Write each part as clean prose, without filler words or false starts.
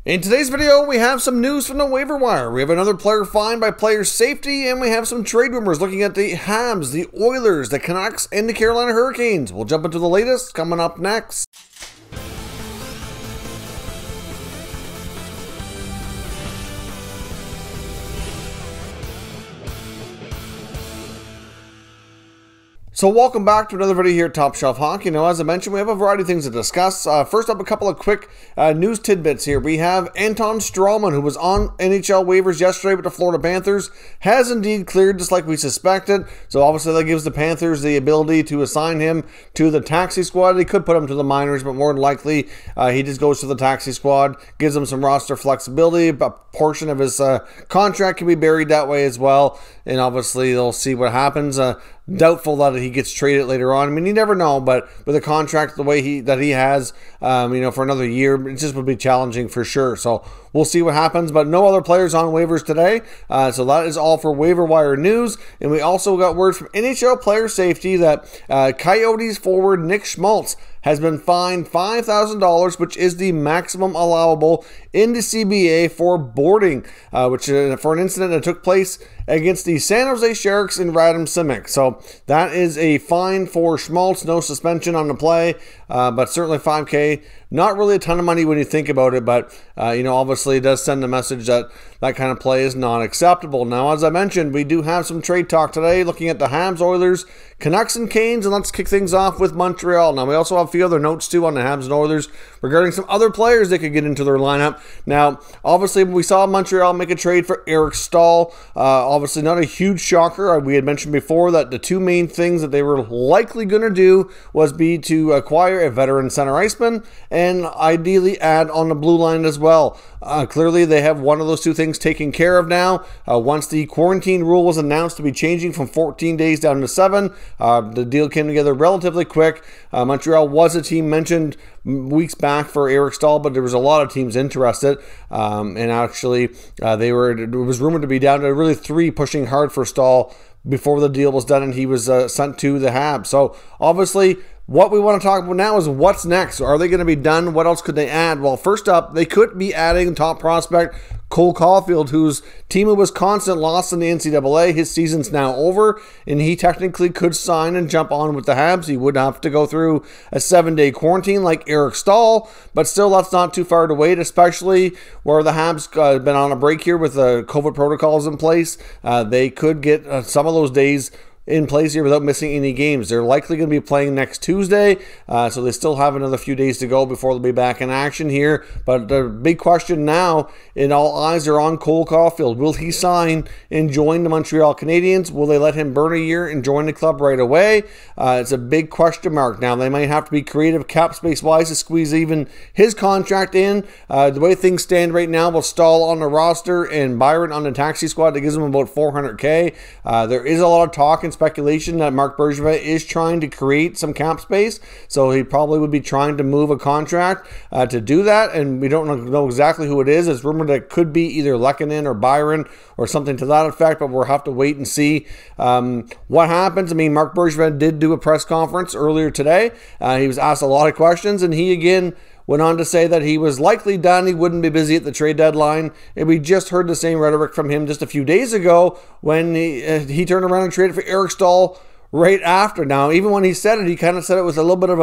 In today's video, we have some news from the waiver wire. We have another player fined by player safety, and we have some trade rumors looking at the Habs, the Oilers, the Canucks, and the Carolina Hurricanes. We'll jump into the latest coming up next. So welcome back to another video here at Top Shelf Hockey. Now, as I mentioned, we have a variety of things to discuss. First up, a couple of quick news tidbits here. We have Anton Strawman, who was on NHL waivers yesterday with the Florida Panthers, has indeed cleared just like we suspected. So obviously that gives the Panthers the ability to assign him to the taxi squad. They could put him to the minors, but more than likely he just goes to the taxi squad, gives them some roster flexibility. A portion of his contract can be buried that way as well. And obviously they'll see what happens. Doubtful that he gets traded later on. I mean, you never know, but with a contract the way he has, for another year, it just would be challenging for sure. So we'll see what happens, but no other players on waivers today. So that is all for waiver wire news. And we also got word from NHL player safety that Coyotes forward Nick Schmaltz has been fined $5,000, which is the maximum allowable in the CBA for boarding, which for an incident that took place against the San Jose Sharks and Radim Simic. So that is a fine for Schmaltz, no suspension on the play, but certainly $5K. Not really a ton of money when you think about it, but obviously it does send a message that that kind of play is not acceptable. Now, as I mentioned, we do have some trade talk today, looking at the Habs, Oilers, Canucks, and Canes, and let's kick things off with Montreal. Now, we also have a few other notes too on the Habs and Oilers regarding some other players they could get into their lineup. Now, obviously, we saw Montreal make a trade for Eric Staal. Obviously, not a huge shocker. We had mentioned before that the two main things that they were likely going to do was be to acquire a veteran center iceman and ideally add on the blue line as well. Clearly, they have one of those two things taken care of now. Once the quarantine rule was announced to be changing from 14 days down to 7, the deal came together relatively quick. Montreal was a team mentioned weeks back for Eric Staal, but there was a lot of teams interested. And actually, it was rumored to be down to really 3 pushing hard for Staal before the deal was done and he was sent to the Habs. So obviously, what we want to talk about now is what's next. Are they going to be done? What else could they add? Well, first up, they could be adding top prospect Cole Caulfield, whose team of Wisconsin lost in the NCAA. His season's now over, and he technically could sign and jump on with the Habs. He would have to go through a 7-day quarantine like Eric Staal, but still, that's not too far to wait, especially where the Habs have been on a break here with the COVID protocols in place. They could get some of those days in place here without missing any games. They're likely going to be playing next Tuesday, so they still have another few days to go before they'll be back in action here. But the big question now, and all eyes are on Cole Caulfield. Will he sign and join the Montreal Canadiens? Will they let him burn a year and join the club right away? It's a big question mark. Now, they might have to be creative cap space-wise to squeeze even his contract in. The way things stand right now, with Staal on the roster and Byron on the taxi squad, that gives them about $400K. There is a lot of talk and speculation that Marc Bergevin is trying to create some cap space, so he probably would be trying to move a contract to do that, and we don't know exactly who it is. It's rumored that it could be either Lehkonen or Byron or something to that effect, but we'll have to wait and see what happens. I mean, Marc Bergevin did do a press conference earlier today. He was asked a lot of questions, and he again went on to say that he was likely done. He wouldn't be busy at the trade deadline. And we just heard the same rhetoric from him just a few days ago when he turned around and traded for Eric Staal right after. Now, even when he said it, he kind of said it with a little bit of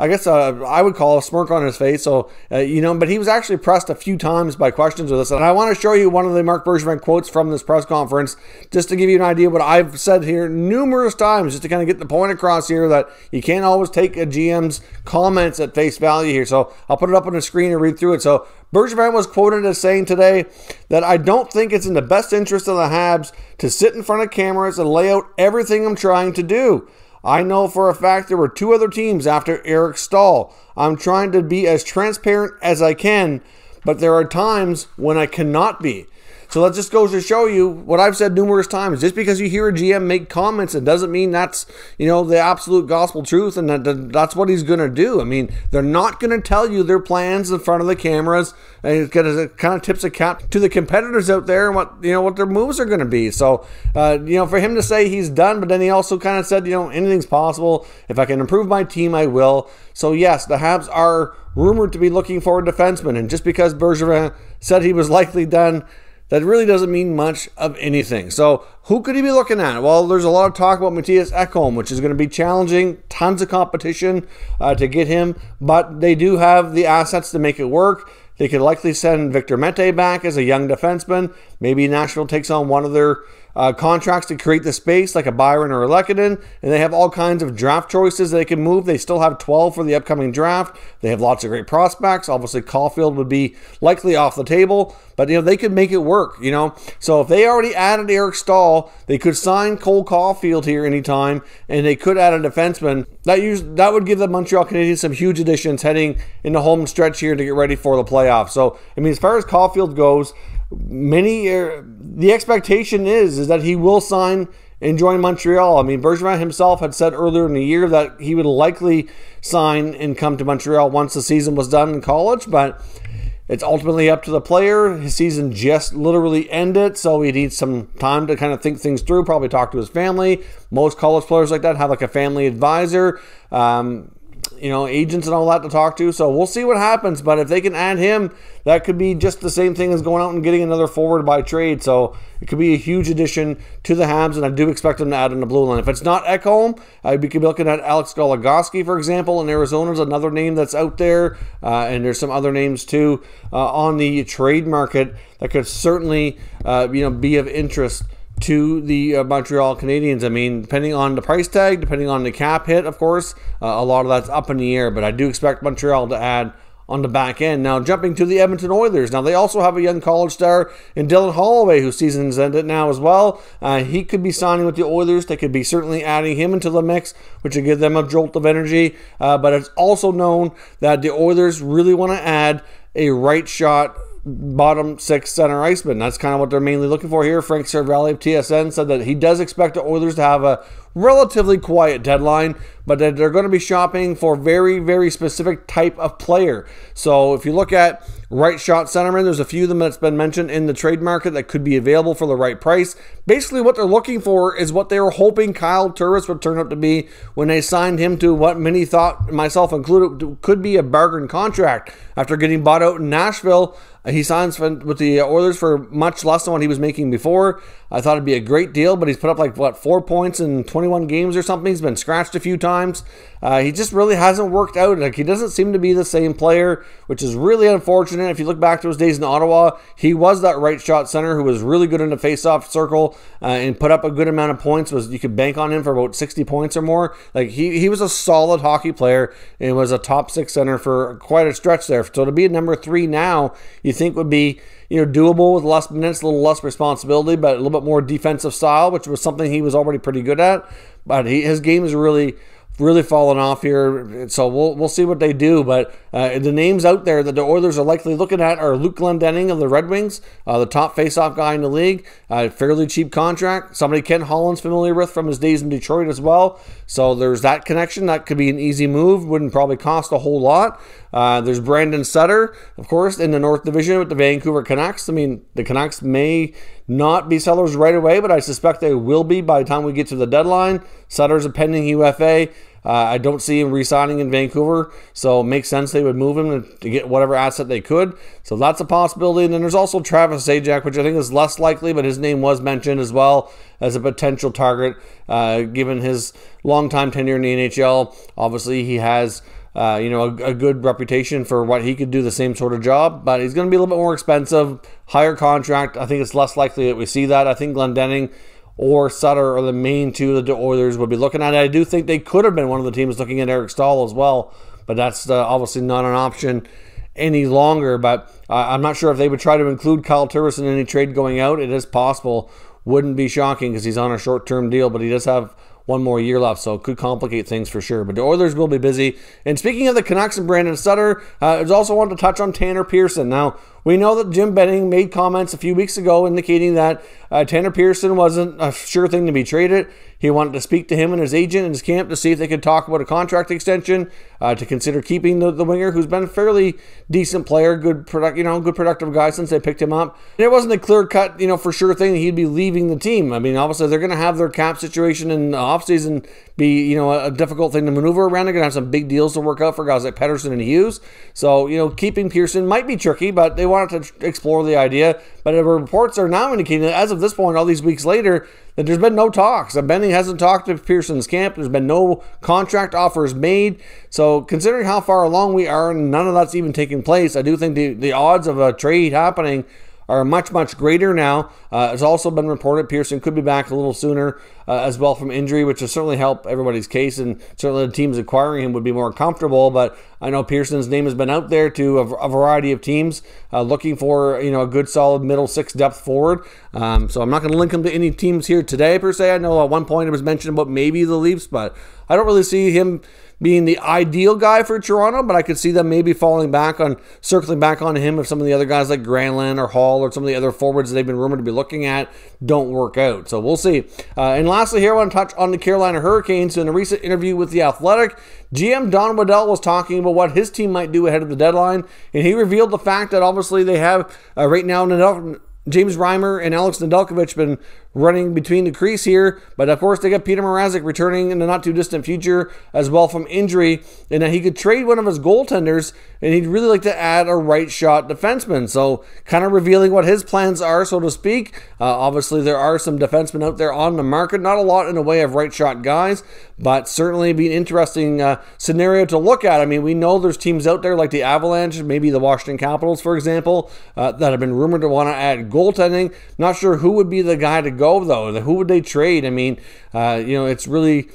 I would call a smirk on his face. So, but he was actually pressed a few times by questions with us. And I want to show you one of the Marc Bergevin quotes from this press conference, just to give you an idea of what I've said here numerous times, just to kind of get the point across here that you can't always take a GM's comments at face value here. So I'll put it up on the screen and read through it. So Bergevin was quoted as saying today that I don't think it's in the best interest of the Habs to sit in front of cameras and lay out everything I'm trying to do. I know for a fact there were 2 other teams after Eric Staal. I'm trying to be as transparent as I can, but there are times when I cannot be. So that just goes to show you what I've said numerous times. Just because you hear a GM make comments, it doesn't mean that's, the absolute gospel truth and that's what he's going to do. I mean, they're not going to tell you their plans in front of the cameras. And it kind of tips a cap to the competitors out there and what their moves are going to be. So, for him to say he's done, but then he also kind of said, anything's possible. If I can improve my team, I will. So yes, the Habs are rumored to be looking for a defenseman. And just because Bergevin said he was likely done, that really doesn't mean much of anything. So who could he be looking at? Well, there's a lot of talk about Mattias Ekholm, which is going to be challenging. Tons of competition to get him. But they do have the assets to make it work. They could likely send Victor Mete back as a young defenseman. Maybe Nashville takes on one of their contracts to create the space, like a Byron or a Lehkonen, and they have all kinds of draft choices they can move. They still have 12 for the upcoming draft. They have lots of great prospects. Obviously, Caulfield would be likely off the table, but they could make it work. So if they already added Eric Stahl, they could sign Cole Caulfield here anytime, and they could add a defenseman. That would give the Montreal Canadiens some huge additions heading in the home stretch here to get ready for the playoffs. So as far as Caulfield goes, the expectation is that he will sign and join Montreal. Bergevin himself had said earlier in the year that he would likely sign and come to Montreal once the season was done in college, but it's ultimately up to the player. His season just literally ended, so he needs some time to kind of think things through, probably talk to his family. Most college players like that have like a family advisor, agents and all that to talk to. So we'll see what happens. But if they can add him, that could be just the same thing as going out and getting another forward by trade. So it could be a huge addition to the Habs, and I do expect them to add in the blue line. If it's not Ekholm, we could be looking at Alex Goligoski, for example, in Arizona is another name that's out there. And there's some other names too on the trade market that could certainly be of interest to the Montreal Canadiens. Depending on the price tag, depending on the cap hit, of course, a lot of that's up in the air, but I do expect Montreal to add on the back end. Now, jumping to the Edmonton Oilers. Now, they also have a young college star in Dylan Holloway, whose season's ended now as well. He could be signing with the Oilers. They could be certainly adding him into the mix, which would give them a jolt of energy. But it's also known that the Oilers really want to add a right shot bottom six center iceman. That's kind of what they're mainly looking for here. Frank Cervelli of TSN said that he does expect the Oilers to have a relatively quiet deadline, but that they're going to be shopping for very, very specific type of player. So if you look at right shot centermen, there's a few of them that's been mentioned in the trade market that could be available for the right price. Basically, what they're looking for is what they were hoping Kyle Turris would turn out to be when they signed him to what many thought, myself included, could be a bargain contract. After getting bought out in Nashville, he signs with the Oilers for much less than what he was making before. I thought it'd be a great deal, but he's put up 4 points in 21 games or something. He's been scratched a few times. He just really hasn't worked out. He doesn't seem to be the same player, which is really unfortunate. If you look back to his days in Ottawa, he was that right shot center who was really good in the face-off circle and put up a good amount of points. You could bank on him for about 60 points or more. He was a solid hockey player and was a top six center for quite a stretch there. So to be at number 3 now, you think would be doable with less minutes, a little less responsibility, but a little bit more defensive style, which was something he was already pretty good at. But his game is really fallen off here, so we'll see what they do. But the names out there that the Oilers are likely looking at are Luke Glendening of the Red Wings, the top face-off guy in the league, fairly cheap contract, somebody Ken Holland's familiar with from his days in Detroit as well. So there's that connection. That could be an easy move, wouldn't probably cost a whole lot. There's Brandon Sutter, of course, in the North Division with the Vancouver Canucks. The Canucks may not be sellers right away, but I suspect they will be by the time we get to the deadline. Sutter's a pending UFA. I don't see him re-signing in Vancouver, so it makes sense they would move him to get whatever asset they could. So that's a possibility. And then there's also Travis Zajac, which I think is less likely, but his name was mentioned as well as a potential target, given his long-time tenure in the NHL. Obviously, he has a good reputation for what he could do the same sort of job, but he's going to be a little bit more expensive, higher contract. I think it's less likely that we see that. I think Glendening or Sutter are the main two that the Oilers would be looking at. I do think they could have been one of the teams looking at Eric Stahl as well, but that's obviously not an option any longer. But I'm not sure if they would try to include Kyle Turris in any trade going out. It is possible. Wouldn't be shocking because he's on a short-term deal, but he does have one more year left, so it could complicate things for sure. But the Oilers will be busy. And speaking of the Canucks and Brandon Sutter, I also wanted to touch on Tanner Pearson. Now, We know that Jim Benning made comments a few weeks ago indicating that Tanner Pearson wasn't a sure thing to be traded. He wanted to speak to him and his agent in his camp to see if they could talk about a contract extension, to consider keeping the winger, who's been a fairly decent player, good productive guy since they picked him up. And it wasn't a clear-cut, for sure thing that he'd be leaving the team. I mean, obviously they're going to have their cap situation in the offseason be, a difficult thing to maneuver around. They're going to have some big deals to work out for guys like Pettersson and Hughes. So, keeping Pearson might be tricky, but they wanted to explore the idea. But the reports are now indicating that as of this point, all these weeks later, that there's been no talks. Benning hasn't talked to Pearson's camp. There's been no contract offers made. So considering how far along we are and none of that's even taking place, I do think the odds of a trade happening are much, much greater now. It's also been reported Pearson could be back a little sooner as well from injury, which will certainly help everybody's case, and certainly the teams acquiring him would be more comfortable. But I know Pearson's name has been out there to a variety of teams looking for a good solid middle six depth forward. So I'm not going to link him to any teams here today per se. I know at one point it was mentioned about maybe the Leafs, but I don't really see him being the ideal guy for Toronto, but I could see them maybe circling back on him if some of the other guys like Granlund or Hall or some of the other forwards that they've been rumored to be looking at don't work out. So we'll see. And lastly here, I want to touch on the Carolina Hurricanes. So in a recent interview with The Athletic, GM Don Waddell was talking about what his team might do ahead of the deadline, and he revealed the fact that obviously they have right now James Reimer and Alex Nedeljkovic been running between the crease here, but of course they got Peter Mrazek returning in the not too distant future as well from injury, and that he could trade one of his goaltenders, and he'd really like to add a right shot defenseman. So kind of revealing what his plans are, so to speak. Obviously there are some defensemen out there on the market, not a lot in the way of right shot guys, but certainly be an interesting scenario to look at. I mean, we know there's teams out there like the Avalanche, maybe the Washington Capitals, for example, that have been rumored to want to add goaltending. Not sure who would be the guy to go, though. Who would they trade? I mean, it's really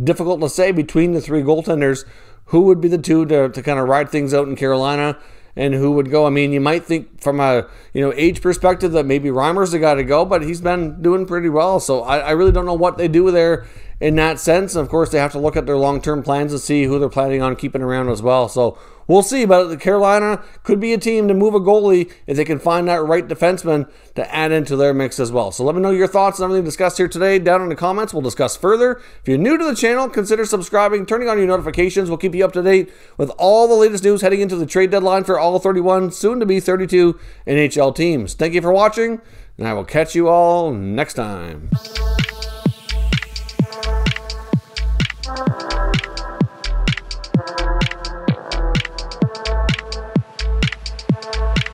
difficult to say between the three goaltenders who would be the two to kind of ride things out in Carolina and who would go. I mean, you might think from a age perspective that maybe Reimer's the guy to go, but he's been doing pretty well. So I really don't know what they do there in that sense. And of course, they have to look at their long-term plans and see who they're planning on keeping around as well. So we'll see. But Carolina could be a team to move a goalie if they can find that right defenseman to add into their mix as well. So let me know your thoughts on everything discussed here today down in the comments. We'll discuss further. If you're new to the channel, consider subscribing, turning on your notifications. We'll keep you up to date with all the latest news heading into the trade deadline for all 31, soon to be 32 NHL teams. Thank you for watching, and I will catch you all next time.